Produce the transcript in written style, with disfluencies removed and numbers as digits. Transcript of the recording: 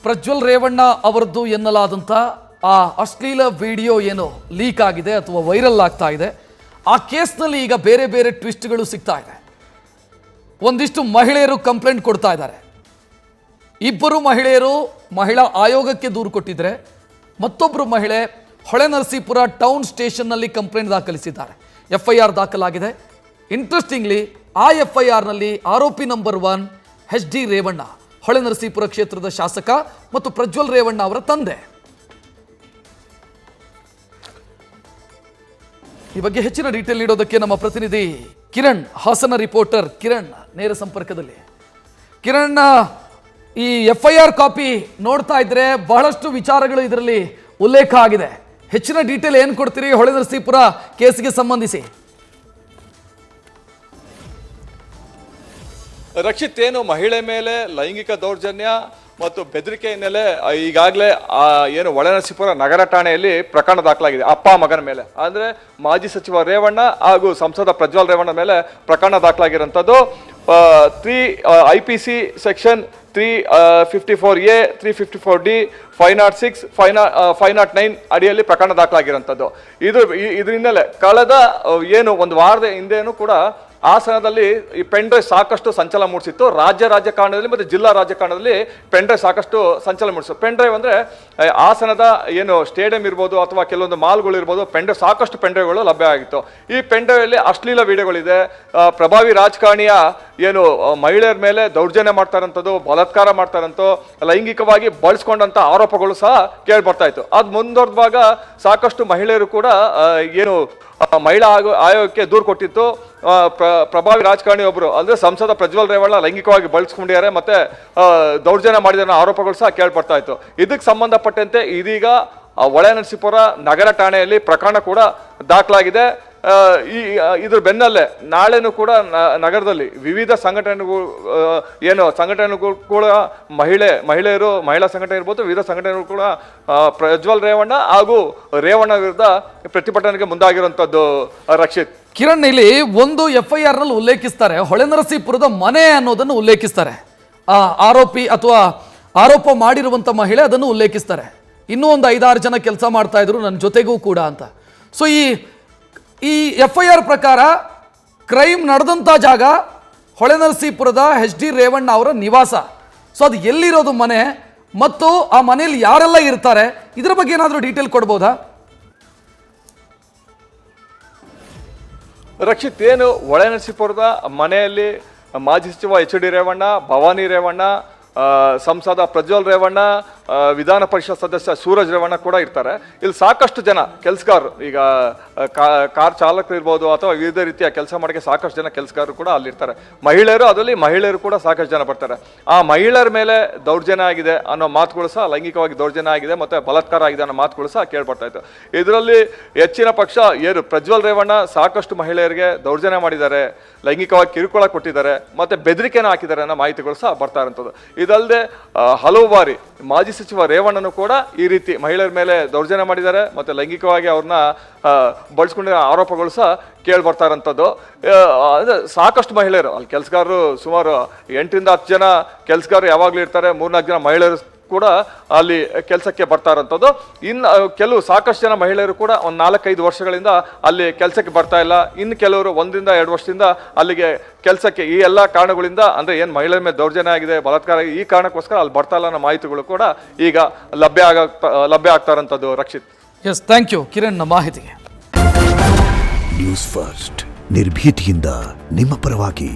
ಪ್ರಜ್ವಲ್ ರೇವಣ್ಣ ಅವರದ್ದು ಎನ್ನಲಾದಂಥ ಆ ಅಶ್ಲೀಲ ವಿಡಿಯೋ ಏನು ಲೀಕ್ ಆಗಿದೆ ಅಥವಾ ವೈರಲ್ ಆಗ್ತಾ ಇದೆ, ಆ ಕೇಸ್ನಲ್ಲಿ ಈಗ ಬೇರೆ ಬೇರೆ ಟ್ವಿಸ್ಟ್ಗಳು ಸಿಗ್ತಾ ಇದೆ. ಒಂದಿಷ್ಟು ಮಹಿಳೆಯರು ಕಂಪ್ಲೇಂಟ್ ಕೊಡ್ತಾ ಇದ್ದಾರೆ. ಇಬ್ಬರು ಮಹಿಳೆಯರು ಮಹಿಳಾ ಆಯೋಗಕ್ಕೆ ದೂರು ಕೊಟ್ಟಿದ್ರೆ, ಮತ್ತೊಬ್ಬರು ಮಹಿಳೆ ಹೊಳೆನರಸೀಪುರ ಟೌನ್ ಸ್ಟೇಷನ್ನಲ್ಲಿ ಕಂಪ್ಲೇಂಟ್ ದಾಖಲಿಸಿದ್ದಾರೆ. FIR ದಾಖಲಾಗಿದೆ. ಇಂಟ್ರೆಸ್ಟಿಂಗ್ಲಿ ಆ FIRನಲ್ಲಿ ಆರೋಪಿ ನಂಬರ್ 1 HD ರೇವಣ್ಣ, ಹೊಳೆನರಸೀಪುರ ಕ್ಷೇತ್ರದ ಶಾಸಕ ಮತ್ತು ಪ್ರಜ್ವಲ್ ರೇವಣ್ಣ ಅವರ ತಂದೆ. ಈ ಬಗ್ಗೆ ಹೆಚ್ಚಿನ ಡೀಟೇಲ್ ನೀಡೋದಕ್ಕೆ ನಮ್ಮ ಪ್ರತಿನಿಧಿ ಕಿರಣ್, ಹಾಸನ ರಿಪೋರ್ಟರ್ ಕಿರಣ್ ನೇರ ಸಂಪರ್ಕದಲ್ಲಿ. ಕಿರಣ್, ಈ FIR ಕಾಪಿ ನೋಡ್ತಾ ಇದ್ರೆ ಬಹಳಷ್ಟು ವಿಚಾರಗಳು ಇದರಲ್ಲಿ ಉಲ್ಲೇಖ ಆಗಿದೆ. ಹೆಚ್ಚಿನ ಡೀಟೇಲ್ ಏನು ಕೊಡ್ತೀರಿ ಹೊಳೆನರಸೀಪುರ ಕೇಸಿಗೆ ಸಂಬಂಧಿಸಿ? ರಕ್ಷಿತ್, ಏನು ಮಹಿಳೆ ಮೇಲೆ ಲೈಂಗಿಕ ದೌರ್ಜನ್ಯ ಮತ್ತು ಬೆದರಿಕೆ ಹಿನ್ನೆಲೆ ಈಗಾಗಲೇ ಏನು ಹೊಳೆನರಸೀಪುರ ನಗರ ಠಾಣೆಯಲ್ಲಿ ಪ್ರಕರಣ ದಾಖಲಾಗಿದೆ. ಅಪ್ಪ ಮಗನ ಮೇಲೆ, ಅಂದರೆ ಮಾಜಿ ಸಚಿವ ರೇವಣ್ಣ ಹಾಗೂ ಸಂಸದ ಪ್ರಜ್ವಲ್ ರೇವಣ್ಣ ಮೇಲೆ ಪ್ರಕರಣ ದಾಖಲಾಗಿರೋಂಥದ್ದು 3 IPC ಸೆಕ್ಷನ್ 354A, 354D, 506, 509 ಅಡಿಯಲ್ಲಿ ಪ್ರಕರಣ ದಾಖಲಾಗಿರೋಂಥದ್ದು. ಇದ್ರ ಹಿನ್ನೆಲೆ ಕಳೆದ ಏನು ಒಂದು ವಾರದ ಹಿಂದೆನೂ ಕೂಡ ಹಾಸನದಲ್ಲಿ ಈ ಪೆಂಡ್ರೈವ್ ಸಾಕಷ್ಟು ಸಂಚಲನ ಮೂಡಿಸಿತ್ತು. ರಾಜ್ಯ ರಾಜಕಾರಣದಲ್ಲಿ ಮತ್ತು ಜಿಲ್ಲಾ ರಾಜಕಾರಣದಲ್ಲಿ ಪೆಂಡ್ರೈವ್ ಸಾಕಷ್ಟು ಸಂಚಲನ ಮೂಡಿಸಿತ್ತು. ಪೆಂಡ್ರೈವ್ ಅಂದರೆ ಹಾಸನದ ಏನು ಸ್ಟೇಡಿಯಂ ಇರ್ಬೋದು ಅಥವಾ ಕೆಲವೊಂದು ಮಾಲ್ಗಳು ಇರ್ಬೋದು, ಸಾಕಷ್ಟು ಪೆಂಡ್ರೈವ್ಗಳು ಲಭ್ಯ ಆಗಿತ್ತು. ಈ ಪೆಂಡ್ರೈವಲ್ಲಿ ಅಶ್ಲೀಲ ವಿಡಿಯೋಗಳಿದೆ. ಪ್ರಭಾವಿ ರಾಜಕಾರಣಿಯ ಏನು ಮಹಿಳೆಯರ ಮೇಲೆ ದೌರ್ಜನ್ಯ ಮಾಡ್ತಾರಂಥದ್ದು, ಬಲಾತ್ಕಾರ ಮಾಡ್ತಾರಂಥದ್ದು, ಲೈಂಗಿಕವಾಗಿ ಬಳಸ್ಕೊಂಡಂಥ ಆರೋಪಗಳು ಸಹ ಕೇಳಿ ಬರ್ತಾ ಇತ್ತು. ಅದು ಮುಂದುವರೆದಾಗ ಸಾಕಷ್ಟು ಮಹಿಳೆಯರು ಕೂಡ ಏನು ಮಹಿಳಾ ಆಯೋಗಕ್ಕೆ ದೂರು ಕೊಟ್ಟಿತ್ತು. ಪ್ರಭಾವಿ ರಾಜಕಾರಣಿ ಒಬ್ಬರು ಅಂದರೆ ಸಂಸದ ಪ್ರಜ್ವಲ್ ರೇವಣ್ಣ ಲೈಂಗಿಕವಾಗಿ ಬಳಸ್ಕೊಂಡಿದ್ದಾರೆ ಮತ್ತೆ ದೌರ್ಜನ್ಯ ಮಾಡಿದ ಆರೋಪಗಳು ಸಹ ಕೇಳ್ಪಡ್ತಾ ಇತ್ತು. ಇದಕ್ಕೆ ಸಂಬಂಧಪಟ್ಟಂತೆ ಇದೀಗ ಹೊಳೆನರಸೀಪುರ ನಗರ ಠಾಣೆಯಲ್ಲಿ ಪ್ರಕರಣ ಕೂಡ ದಾಖಲಾಗಿದೆ. ಇದ್ರ ಬೆನ್ನಲ್ಲೇ ನಾಳೆನೂ ಕೂಡ ನಗರದಲ್ಲಿ ವಿವಿಧ ಸಂಘಟನೆಗಳು ಕೂಡ ಮಹಿಳೆಯರು, ಮಹಿಳಾ ಸಂಘಟನೆ ಇರ್ಬೋದು, ವಿವಿಧ ಸಂಘಟನೆಗಳು ಕೂಡ ಪ್ರಜ್ವಲ್ ರೇವಣ್ಣ ಹಾಗೂ ರೇವಣ್ಣ ವಿರುದ್ಧ ಪ್ರತಿಭಟನೆಗೆ ಮುಂದಾಗಿರುವಂಥದ್ದು. ರಕ್ಷಿತ್, ಕಿರಣ್, ಇಲ್ಲಿ ಒಂದು FIRನಲ್ಲಿ ಉಲ್ಲೇಖಿಸ್ತಾರೆ, ಹೊಳೆನರಸೀಪುರದ ಮನೆ ಅನ್ನೋದನ್ನು ಉಲ್ಲೇಖಿಸ್ತಾರೆ. ಆ ಆರೋಪಿ ಅಥವಾ ಆರೋಪ ಮಾಡಿರುವಂಥ ಮಹಿಳೆ ಅದನ್ನು ಉಲ್ಲೇಖಿಸ್ತಾರೆ. ಇನ್ನೂ ಒಂದು 5-6 ಜನ ಕೆಲಸ ಮಾಡ್ತಾ ಇದ್ರು ನನ್ನ ಜೊತೆಗೂ ಕೂಡ ಅಂತ. ಸೊ ಈ FIR ಪ್ರಕಾರ ಕ್ರೈಮ್ ನಡೆದಂಥ ಜಾಗ ಹೊಳೆನರಸೀಪುರದ HD ರೇವಣ್ಣ ಅವರ ನಿವಾಸ. ಸೊ ಅದು ಎಲ್ಲಿರೋದು ಮನೆ ಮತ್ತು ಆ ಮನೆಯಲ್ಲಿ ಯಾರೆಲ್ಲ ಇರ್ತಾರೆ, ಇದರ ಬಗ್ಗೆ ಏನಾದರೂ ಡೀಟೇಲ್ ಕೊಡ್ಬೋದಾ? ರಕ್ಷಿತ್, ಏನು ಹೊಳೆನರಸೀಪುರದ ಮನೆಯಲ್ಲಿ ಮಾಜಿ ಸಚಿವ HD ರೇವಣ್ಣ, ಭವಾನಿ ರೇವಣ್ಣ, ಸಂಸದ ಪ್ರಜ್ವಲ್ ರೇವಣ್ಣ, ವಿಧಾನ ಪರಿಷತ್ ಸದಸ್ಯ ಸೂರಜ್ ರೇವಣ್ಣ ಕೂಡ ಇರ್ತಾರೆ. ಇಲ್ಲಿ ಸಾಕಷ್ಟು ಜನ ಕೆಲಸಗಾರರು, ಈಗ ಕಾರ್ ಚಾಲಕರು ಇರ್ಬೋದು ಅಥವಾ ವಿವಿಧ ರೀತಿಯ ಕೆಲಸ ಮಾಡೋಕ್ಕೆ ಸಾಕಷ್ಟು ಜನ ಕೆಲಸಗಾರರು ಕೂಡ ಅಲ್ಲಿರ್ತಾರೆ. ಅದರಲ್ಲಿ ಮಹಿಳೆಯರು ಕೂಡ ಸಾಕಷ್ಟು ಜನ ಬರ್ತಾರೆ. ಆ ಮಹಿಳೆಯರ ಮೇಲೆ ದೌರ್ಜನ್ಯ ಆಗಿದೆ ಅನ್ನೋ ಮಾತುಗಳು ಸಹ, ಲೈಂಗಿಕವಾಗಿ ದೌರ್ಜನ್ಯ ಆಗಿದೆ ಮತ್ತು ಬಲಾತ್ಕಾರ ಆಗಿದೆ ಅನ್ನೋ ಮಾತುಗಳು ಸಹ ಕೇಳ್ಬರ್ತಾ ಇತ್ತು. ಇದರಲ್ಲಿ ಹೆಚ್ಚಿನ ಪಕ್ಷ ಏನು ಪ್ರಜ್ವಲ್ ರೇವಣ್ಣ ಸಾಕಷ್ಟು ಮಹಿಳೆಯರಿಗೆ ದೌರ್ಜನ್ಯ ಮಾಡಿದ್ದಾರೆ, ಲೈಂಗಿಕವಾಗಿ ಕಿರುಕುಳ ಕೊಟ್ಟಿದ್ದಾರೆ ಮತ್ತು ಬೆದರಿಕೆನ ಹಾಕಿದ್ದಾರೆ ಅನ್ನೋ ಮಾಹಿತಿಗಳು ಸಹ ಬರ್ತಾ ಇರೋಂಥದ್ದು. ಇದಲ್ಲದೆ ಹಲವು ಬಾರಿ ಮಾಜಿ ಸಚಿವ ರೇವಣ್ಣನು ಕೂಡ ಈ ರೀತಿ ಮಹಿಳೆಯರ ಮೇಲೆ ದೌರ್ಜನ್ಯ ಮಾಡಿದ್ದಾರೆ ಮತ್ತು ಲೈಂಗಿಕವಾಗಿ ಅವ್ರನ್ನ ಬಳಸ್ಕೊಂಡಿರೋ ಆರೋಪಗಳು ಸಹ ಕೇಳಿ ಬರ್ತಾ ಇರೋಂಥದ್ದು. ಸಾಕಷ್ಟು ಮಹಿಳೆಯರು ಅಲ್ಲಿ ಕೆಲಸಗಾರರು, ಸುಮಾರು 8ರಿಂದ 10 ಜನ ಕೆಲಸಗಾರರು ಯಾವಾಗಲೂ ಇರ್ತಾರೆ. 3-4 ಜನ ಮಹಿಳೆಯರು ಕೂಡ ಅಲ್ಲಿ ಕೆಲಸಕ್ಕೆ ಬರ್ತಾ ಇರೋಂಥದ್ದು. ಇನ್ನು ಸಾಕಷ್ಟು ಜನ ಮಹಿಳೆಯರು ಕೂಡ ಒಂದು 4-5 ವರ್ಷಗಳಿಂದ ಅಲ್ಲಿ ಕೆಲಸಕ್ಕೆ ಬರ್ತಾ ಇಲ್ಲ. ಇನ್ನು ಕೆಲವರು 1-2 ವರ್ಷದಿಂದ ಅಲ್ಲಿಗೆ ಕೆಲಸಕ್ಕೆ ಈ ಎಲ್ಲ ಕಾರಣಗಳಿಂದ, ಅಂದರೆ ಏನು ಮಹಿಳೆಯ ಮೇಲೆ ದೌರ್ಜನ್ಯ ಆಗಿದೆ, ಬಲಾತ್ಕಾರ, ಈ ಕಾರಣಕ್ಕೋಸ್ಕರ ಅಲ್ಲಿ ಬರ್ತಾ ಇಲ್ಲ ಅನ್ನೋ ಮಾಹಿತಿಗಳು ಕೂಡ ಈಗ ಲಭ್ಯ ಆಗ್ತಾ ಇರೋಂಥದ್ದು. Rakshith, yes, thank you Kiran ಮಾಹಿತಿಗೆ. ನ್ಯೂಸ್ ಫಸ್ಟ್, ನಿರ್ಭೀತಿಯಿಂದ ನಿಮ್ಮ ಪರವಾಗಿ.